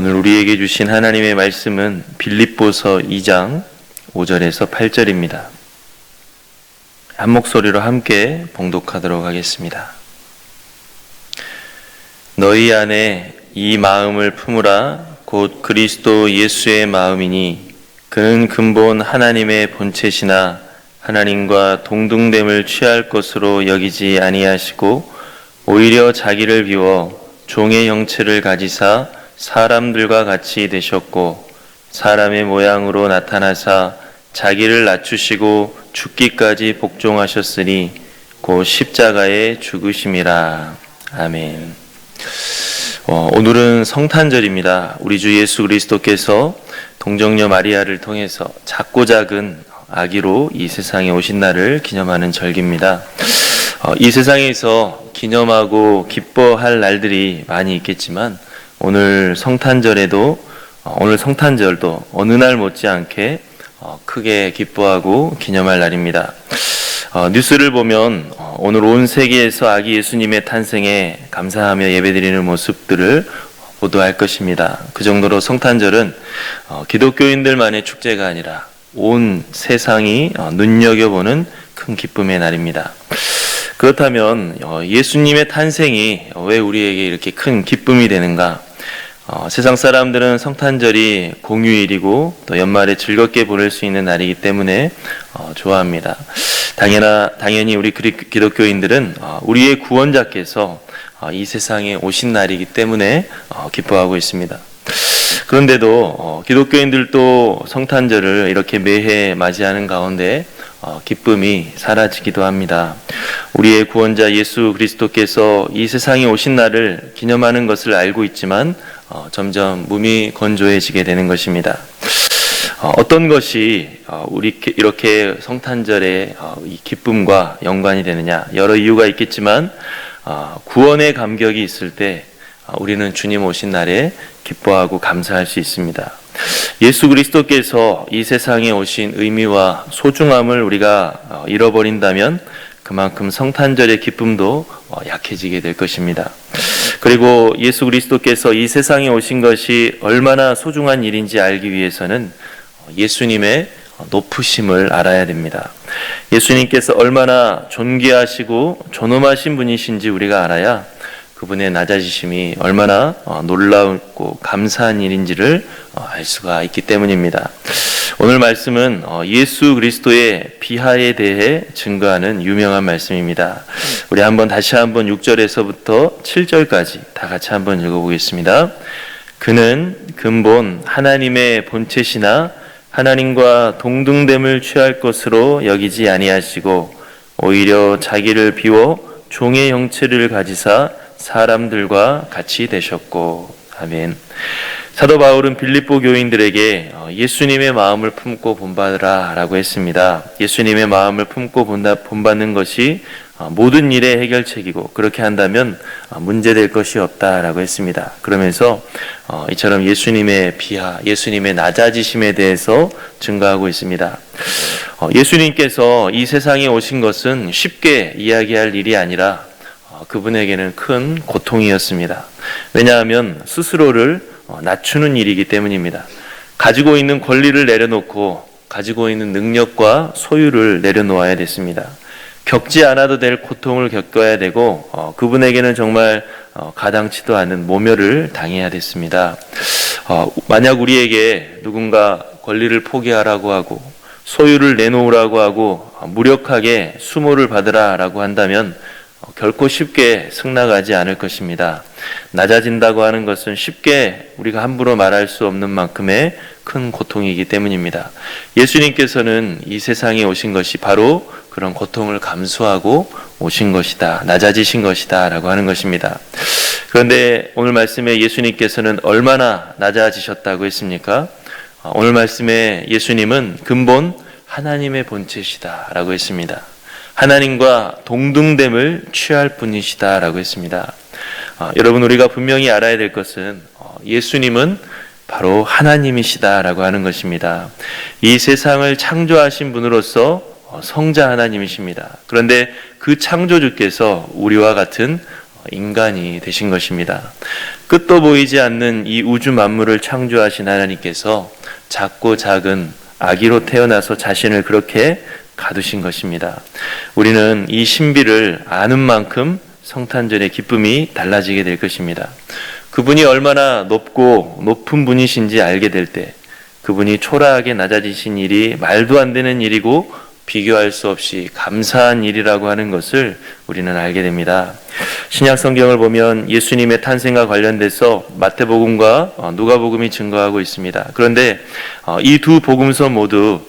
오늘 우리에게 주신 하나님의 말씀은 빌립보서 2장 5절에서 8절입니다. 한 목소리로 함께 봉독하도록 하겠습니다. 너희 안에 이 마음을 품으라. 곧 그리스도 예수의 마음이니 그는 근본 하나님의 본체시나 하나님과 동등됨을 취할 것으로 여기지 아니하시고 오히려 자기를 비워 종의 형체를 가지사 사람들과 같이 되셨고 사람의 모양으로 나타나사 자기를 낮추시고 죽기까지 복종하셨으니 곧 십자가에 죽으심이라. 아멘. 오늘은 성탄절입니다. 우리 주 예수 그리스도께서 동정녀 마리아를 통해서 작고 작은 아기로 이 세상에 오신 날을 기념하는 절기입니다. 이 세상에서 기념하고 기뻐할 날들이 많이 있겠지만 오늘 성탄절도 어느 날 못지않게 크게 기뻐하고 기념할 날입니다. 뉴스를 보면 오늘 온 세계에서 아기 예수님의 탄생에 감사하며 예배드리는 모습들을 보도할 것입니다. 그 정도로 성탄절은 기독교인들만의 축제가 아니라 온 세상이 눈여겨보는 큰 기쁨의 날입니다. 그렇다면 예수님의 탄생이 왜 우리에게 이렇게 큰 기쁨이 되는가? 세상 사람들은 성탄절이 공휴일이고 또 연말에 즐겁게 보낼 수 있는 날이기 때문에 좋아합니다. 당연히 우리 기독교인들은 우리의 구원자께서 이 세상에 오신 날이기 때문에 기뻐하고 있습니다. 그런데도 기독교인들도 성탄절을 이렇게 매해 맞이하는 가운데 기쁨이 사라지기도 합니다. 우리의 구원자 예수 그리스도께서 이 세상에 오신 날을 기념하는 것을 알고 있지만 점점 몸이 건조해지게 되는 것입니다. 어떤 것이 우리 이렇게 성탄절의 이 기쁨과 연관이 되느냐? 여러 이유가 있겠지만 구원의 감격이 있을 때 우리는 주님 오신 날에 기뻐하고 감사할 수 있습니다. 예수 그리스도께서 이 세상에 오신 의미와 소중함을 우리가 잃어버린다면 그만큼 성탄절의 기쁨도 약해지게 될 것입니다. 그리고 예수 그리스도께서 이 세상에 오신 것이 얼마나 소중한 일인지 알기 위해서는 예수님의 높으심을 알아야 됩니다. 예수님께서 얼마나 존귀하시고 존엄하신 분이신지 우리가 알아야 그분의 낮아지심이 얼마나 놀라웠고 감사한 일인지를 알 수가 있기 때문입니다. 오늘 말씀은 예수 그리스도의 비하에 대해 증거하는 유명한 말씀입니다. 우리 다시 한번 6절에서부터 7절까지 다 같이 한번 읽어보겠습니다. 그는 근본 하나님의 본체시나 하나님과 동등됨을 취할 것으로 여기지 아니하시고 오히려 자기를 비워 종의 형체를 가지사 사람들과 같이 되셨고. 아멘. 사도 바울은 빌립보 교인들에게 예수님의 마음을 품고 본받으라 라고 했습니다. 예수님의 마음을 품고 본받는 것이 모든 일의 해결책이고 그렇게 한다면 문제될 것이 없다라고 했습니다. 그러면서 이처럼 예수님의 비하, 예수님의 낮아지심에 대해서 증거하고 있습니다. 예수님께서 이 세상에 오신 것은 쉽게 이야기할 일이 아니라 그분에게는 큰 고통이었습니다. 왜냐하면 스스로를 낮추는 일이기 때문입니다. 가지고 있는 권리를 내려놓고 가지고 있는 능력과 소유를 내려놓아야 됐습니다. 겪지 않아도 될 고통을 겪어야 되고 그분에게는 정말 가당치도 않은 모멸을 당해야 됐습니다. 만약 우리에게 누군가 권리를 포기하라고 하고 소유를 내놓으라고 하고 무력하게 수모를 받으라라고 한다면 결코 쉽게 승낙하지 않을 것입니다. 낮아진다고 하는 것은 쉽게 우리가 함부로 말할 수 없는 만큼의 큰 고통이기 때문입니다. 예수님께서는 이 세상에 오신 것이 바로 그런 고통을 감수하고 오신 것이다, 낮아지신 것이다 라고 하는 것입니다. 그런데 오늘 말씀에 예수님께서는 얼마나 낮아지셨다고 했습니까? 오늘 말씀에 예수님은 근본 하나님의 본체시다 라고 했습니다. 하나님과 동등됨을 취할 분이시다 라고 했습니다. 여러분, 우리가 분명히 알아야 될 것은 예수님은 바로 하나님이시다 라고 하는 것입니다. 이 세상을 창조하신 분으로서 성자 하나님이십니다. 그런데 그 창조주께서 우리와 같은 인간이 되신 것입니다. 끝도 보이지 않는 이 우주 만물을 창조하신 하나님께서 작고 작은 아기로 태어나서 자신을 그렇게 가두신 것입니다. 우리는 이 신비를 아는 만큼 성탄절의 기쁨이 달라지게 될 것입니다. 그분이 얼마나 높은 분이신지 알게 될 때, 그분이 초라하게 낮아지신 일이 말도 안 되는 일이고 비교할 수 없이 감사한 일이라고 하는 것을 우리는 알게 됩니다. 신약 성경을 보면 예수님의 탄생과 관련돼서 마태복음과 누가복음이 증거하고 있습니다. 그런데 이 두 복음서 모두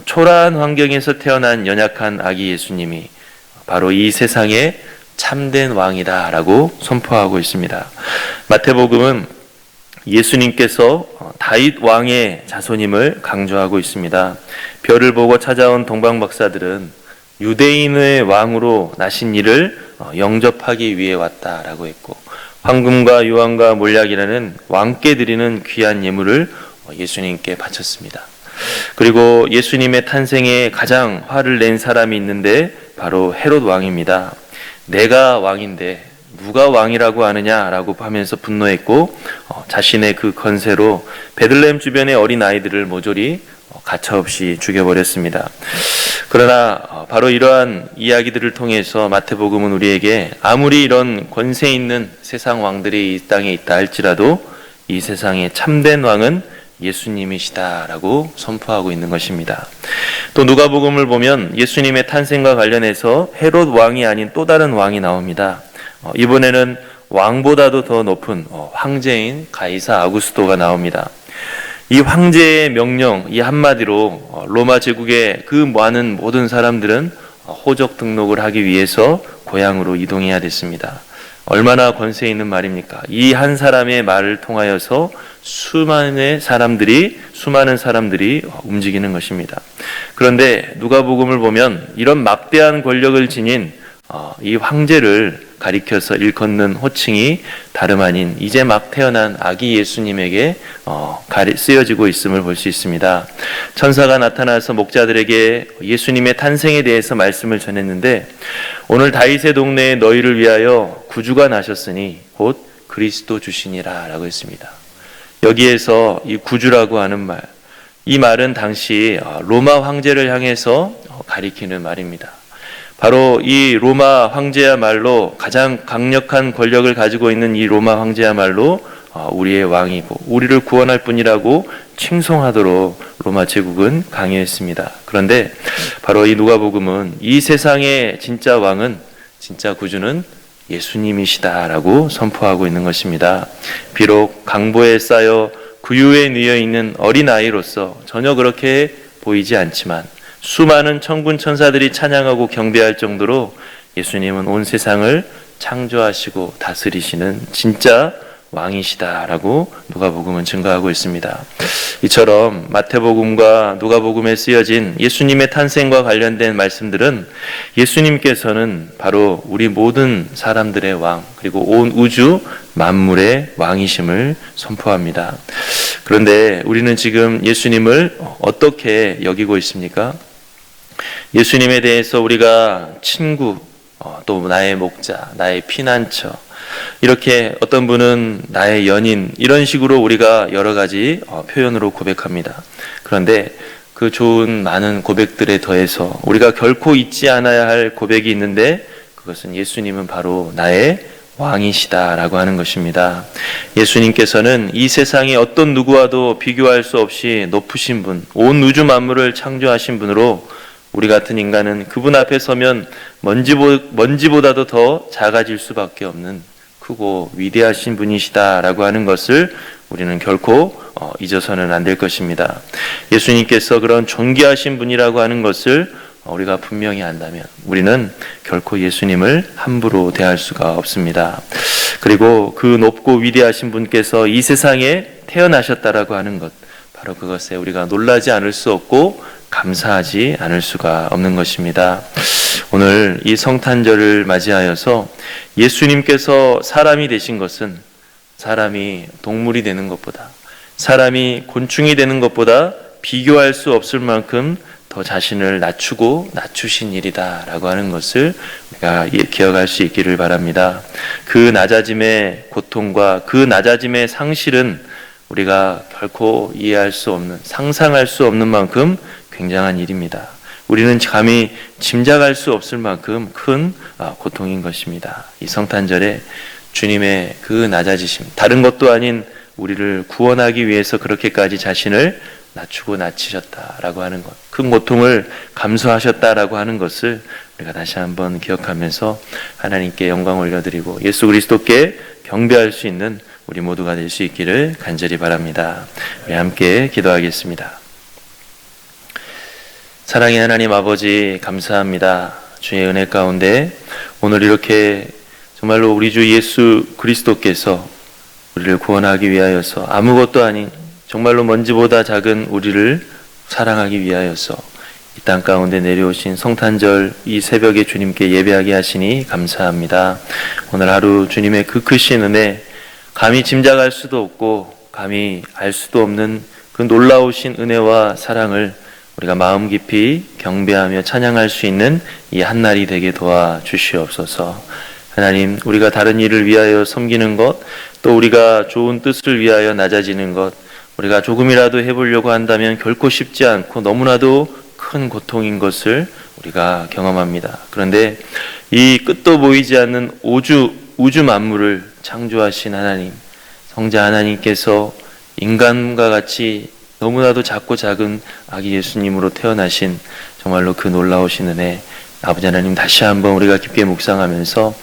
초라한 환경에서 태어난 연약한 아기 예수님이 바로 이 세상의 참된 왕이다라고 선포하고 있습니다. 마태복음은 예수님께서 다윗 왕의 자손임을 강조하고 있습니다. 별을 보고 찾아온 동방 박사들은 유대인의 왕으로 나신 이를 영접하기 위해 왔다라고 했고, 황금과 유황과 몰약이라는 왕께 드리는 귀한 예물을 예수님께 바쳤습니다. 그리고 예수님의 탄생에 가장 화를 낸 사람이 있는데 바로 헤롯 왕입니다. 내가 왕인데 누가 왕이라고 하느냐라고 하면서 분노했고, 자신의 그 건세로 베들레헴 주변의 어린 아이들을 모조리 가차없이 죽여버렸습니다. 그러나 바로 이러한 이야기들을 통해서 마태복음은 우리에게 아무리 이런 권세 있는 세상 왕들이 이 땅에 있다 할지라도 이 세상의 참된 왕은 예수님이시다라고 선포하고 있는 것입니다. 또 누가복음을 보면 예수님의 탄생과 관련해서 헤롯 왕이 아닌 또 다른 왕이 나옵니다. 이번에는 왕보다도 더 높은 황제인 가이사 아구스토가 나옵니다. 이 황제의 명령, 이 한마디로 로마 제국의 그 많은 모든 사람들은 호적 등록을 하기 위해서 고향으로 이동해야 됐습니다. 얼마나 권세 있는 말입니까? 이 한 사람의 말을 통하여서 수많은 사람들이 움직이는 것입니다. 그런데 누가복음을 보면 이런 막대한 권력을 지닌 이 황제를 가리켜서 일컫는 호칭이 다름 아닌 이제 막 태어난 아기 예수님에게 쓰여지고 있음을 볼 수 있습니다. 천사가 나타나서 목자들에게 예수님의 탄생에 대해서 말씀을 전했는데, 오늘 다윗의 동네에 너희를 위하여 구주가 나셨으니 곧 그리스도 주시니라 라고 했습니다. 여기에서 이 구주라고 하는 말, 이 말은 당시 로마 황제를 향해서 가리키는 말입니다. 바로 이 로마 황제야말로 가장 강력한 권력을 가지고 있는 이 로마 황제야말로 우리의 왕이고 우리를 구원할 분이라고 칭송하도록 로마 제국은 강요했습니다. 그런데 바로 이 누가복음은 이 세상의 진짜 왕은, 진짜 구주는 예수님이시다라고 선포하고 있는 것입니다. 비록 강보에 쌓여 구유에 누여 있는 어린아이로서 전혀 그렇게 보이지 않지만 수많은 천군 천사들이 찬양하고 경배할 정도로 예수님은 온 세상을 창조하시고 다스리시는 진짜 왕이시다라고 누가복음은 증거하고 있습니다. 이처럼 마태복음과 누가복음에 쓰여진 예수님의 탄생과 관련된 말씀들은 예수님께서는 바로 우리 모든 사람들의 왕, 그리고 온 우주 만물의 왕이심을 선포합니다. 그런데 우리는 지금 예수님을 어떻게 여기고 있습니까? 예수님에 대해서 우리가 친구, 또 나의 목자, 나의 피난처, 이렇게 어떤 분은 나의 연인, 이런 식으로 우리가 여러 가지 표현으로 고백합니다. 그런데 그 좋은 많은 고백들에 더해서 우리가 결코 잊지 않아야 할 고백이 있는데, 그것은 예수님은 바로 나의 왕이시다라고 하는 것입니다. 예수님께서는 이 세상의 어떤 누구와도 비교할 수 없이 높으신 분, 온 우주 만물을 창조하신 분으로 우리 같은 인간은 그분 앞에 서면 먼지보다도 더 작아질 수밖에 없는 크고 위대하신 분이시다라고 하는 것을 우리는 결코 잊어서는 안 될 것입니다. 예수님께서 그런 존귀하신 분이라고 하는 것을 우리가 분명히 안다면 우리는 결코 예수님을 함부로 대할 수가 없습니다. 그리고 그 높고 위대하신 분께서 이 세상에 태어나셨다라고 하는 것, 바로 그것에 우리가 놀라지 않을 수 없고 감사하지 않을 수가 없는 것입니다. 오늘 이 성탄절을 맞이하여서 예수님께서 사람이 되신 것은 사람이 동물이 되는 것보다, 사람이 곤충이 되는 것보다 비교할 수 없을 만큼 더 자신을 낮추고 낮추신 일이다라고 하는 것을 우리가 기억할 수 있기를 바랍니다. 그 낮아짐의 고통과 그 낮아짐의 상실은 우리가 결코 이해할 수 없는, 상상할 수 없는 만큼 굉장한 일입니다. 우리는 감히 짐작할 수 없을 만큼 큰 고통인 것입니다. 이 성탄절에 주님의 그 낮아지심, 다른 것도 아닌 우리를 구원하기 위해서 그렇게까지 자신을 낮추고 낮추셨다라고 하는 것, 큰 고통을 감수하셨다라고 하는 것을 우리가 다시 한번 기억하면서 하나님께 영광 올려드리고 예수 그리스도께 경배할 수 있는 우리 모두가 될 수 있기를 간절히 바랍니다. 우리 함께 기도하겠습니다. 사랑의 하나님 아버지, 감사합니다. 주의 은혜 가운데 오늘 이렇게 정말로 우리 주 예수 그리스도께서 우리를 구원하기 위하여서 아무것도 아닌 정말로 먼지보다 작은 우리를 사랑하기 위하여서 이 땅 가운데 내려오신 성탄절 이 새벽에 주님께 예배하게 하시니 감사합니다. 오늘 하루 주님의 그 크신 은혜, 감히 짐작할 수도 없고 감히 알 수도 없는 그 놀라우신 은혜와 사랑을 우리가 마음 깊이 경배하며 찬양할 수 있는 이 한날이 되게 도와주시옵소서. 하나님, 우리가 다른 일을 위하여 섬기는 것, 또 우리가 좋은 뜻을 위하여 낮아지는 것, 우리가 조금이라도 해보려고 한다면 결코 쉽지 않고 너무나도 큰 고통인 것을 우리가 경험합니다. 그런데 이 끝도 보이지 않는 우주 만물을 창조하신 하나님, 성자 하나님께서 인간과 같이 너무나도 작고 작은 아기 예수님으로 태어나신 정말로 그 놀라우신 은혜, 아버지 하나님 다시 한번 우리가 깊게 묵상하면서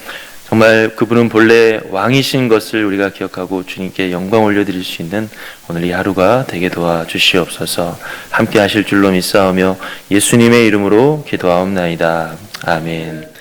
정말 그분은 본래 왕이신 것을 우리가 기억하고 주님께 영광 올려드릴 수 있는 오늘 이 하루가 되게 도와주시옵소서. 함께 하실 줄로 믿사오며 예수님의 이름으로 기도하옵나이다. 아멘.